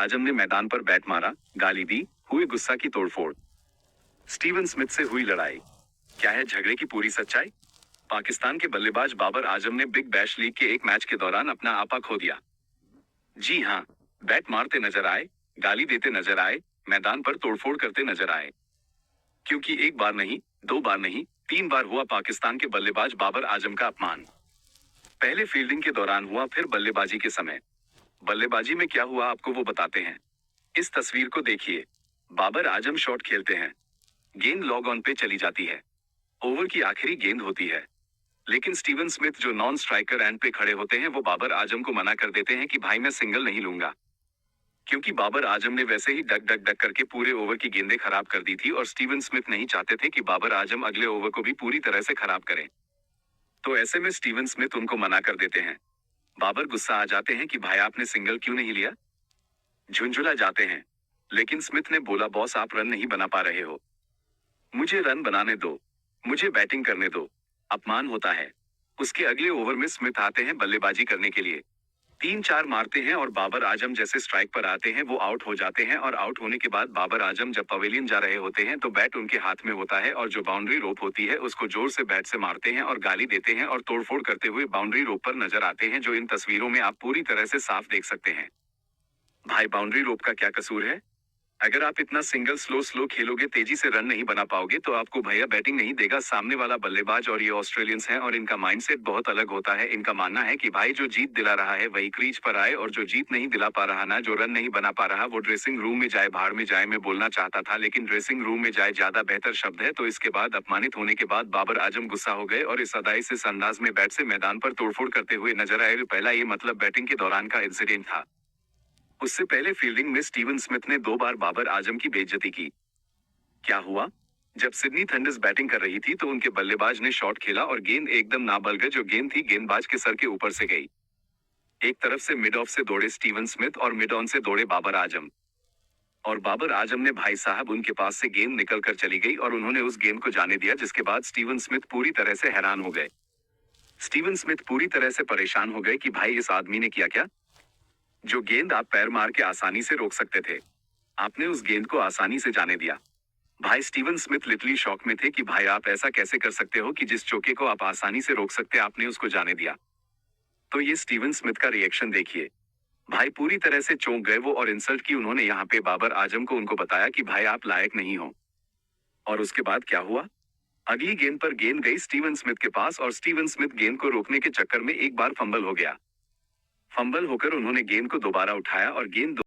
आजम ने मैदान पर बैट मारा, गाली दी, हुई गुस्सा की तोड़फोड़। स्टीवन स्मिथ से हुई लड़ाई। क्या है झगड़े की पूरी सच्चाई? पाकिस्तान के बल्लेबाज बाबर आजम ने बिग बैश लीग के एक मैच के दौरान अपना आपा खो दिया। जी हाँ, बैट मारते नजर आए, गाली देते नजर आए, मैदान पर तोड़फोड़ करते नजर आए। क्योंकि एक बार नहीं, दो बार नहीं, 3 बार हुआ पाकिस्तान के बल्लेबाज बाबर आजम का अपमान। पहले फील्डिंग के दौरान हुआ, फिर बल्लेबाजी के समय। बल्लेबाजी में क्या हुआ आपको वो बताते हैं। इस तस्वीर को देखिए। बाबर आजम शॉट खेलते हैं, गेंद लॉग ऑन पे चली जाती है, ओवर की आखिरी गेंद होती है। लेकिन स्टीवन स्मिथ जो नॉन स्ट्राइकर एंड पे खड़े होते हैं वो बाबर आजम को मना कर देते हैं कि भाई मैं सिंगल नहीं लूंगा। क्योंकि बाबर आजम ने वैसे ही डक डक डक करके पूरे ओवर की गेंदें खराब कर दी थी और स्टीवन स्मिथ नहीं चाहते थे कि बाबर आजम अगले ओवर को भी पूरी तरह से खराब करें। तो ऐसे में स्टीवन स्मिथ उनको मना कर देते हैं। बाबर गुस्सा आ जाते हैं कि भाई आपने सिंगल क्यों नहीं लिया। झुंझुला जाते हैं। लेकिन स्मिथ ने बोला बॉस आप रन नहीं बना पा रहे हो, मुझे रन बनाने दो, मुझे बैटिंग करने दो। अपमान होता है। उसके अगले ओवर में स्मिथ आते हैं बल्लेबाजी करने के लिए। 3-4 मारते हैं और बाबर आजम जैसे स्ट्राइक पर आते हैं वो आउट हो जाते हैं और आउट होने के बाद बाबर आजम जब पवेलियन जा रहे होते हैं तो बैट उनके हाथ में होता है और जो बाउंड्री रोप होती है उसको जोर से बैट से मारते हैं और गाली देते हैं और तोड़फोड़ करते हुए बाउंड्री रोप पर नजर आते हैं, जो इन तस्वीरों में आप पूरी तरह से साफ देख सकते हैं। भाई बाउंड्री रोप का क्या कसूर है? अगर आप इतना सिंगल स्लो स्लो खेलोगे, तेजी से रन नहीं बना पाओगे तो आपको भैया बैटिंग नहीं देगा सामने वाला बल्लेबाज। और ये ऑस्ट्रेलियंस हैं और इनका माइंडसेट बहुत अलग होता है। इनका मानना है कि भाई जो जीत दिला रहा है वही क्रीज पर आए और जो जीत नहीं दिला पा रहा ना, जो रन नहीं बना पा रहा, वो ड्रेसिंग रूम में जाए, भाड़ में जाए। मैं बोलना चाहता था लेकिन ड्रेसिंग रूम में जाए ज्यादा बेहतर शब्द है। तो इसके बाद अपमानित होने के बाद बाबर आजम गुस्सा हो गए और इस अदाई से, इस अंदाज में बैट से मैदान पर तोड़फोड़ करते हुए नजर आए। पहला ये मतलब बैटिंग के दौरान का इंसिडेंट था। उससे पहले फील्डिंग में स्टीवन स्मिथ ने 2 बार बाबर आजम की बेइज्जती की। क्या हुआ? जब सिडनी थंडर्स बैटिंग कर रही थी तो उनके बल्लेबाज ने शॉट खेला और गेंद एकदम नाबालिग जो गेंद थी गेंदबाज के सर के ऊपर से गई। एक तरफ से मिड ऑफ से दौड़े स्टीवन स्मिथ और मिड ऑन से दौड़े बाबर आजम। और बाबर आजम ने भाई साहब उनके पास से गेंद निकल कर चली गई और उन्होंने उस गेंद को जाने दिया, जिसके बाद स्टीवन स्मिथ पूरी तरह से हैरान हो गए। स्टीवन स्मिथ पूरी तरह से परेशान हो गए कि भाई इस आदमी ने किया क्या? जो गेंद आप पैर मार के आसानी से रोक सकते थे, आपने उस गेंद को आसानी से जाने दिया। भाई स्टीवन स्मिथ लिटरली शॉक में थे कि भाई आप ऐसा कैसे कर सकते हो कि जिस चौके को आप आसानी से रोक सकते आपने उसको जाने दिया। तो ये स्टीवन स्मिथ का रिएक्शन देखिए। भाई पूरी तरह से चौंक गए वो और इंसल्ट की उन्होंने यहाँ पे बाबर आजम को, उनको बताया कि भाई आप लायक नहीं हो। और उसके बाद क्या हुआ? अगली गेंद पर गेंद गई स्टीवन स्मिथ के पास और स्टीवन स्मिथ गेंद को रोकने के चक्कर में एक बार फंबल हो गया। फंबल होकर उन्होंने गेंद को दोबारा उठाया और गेंद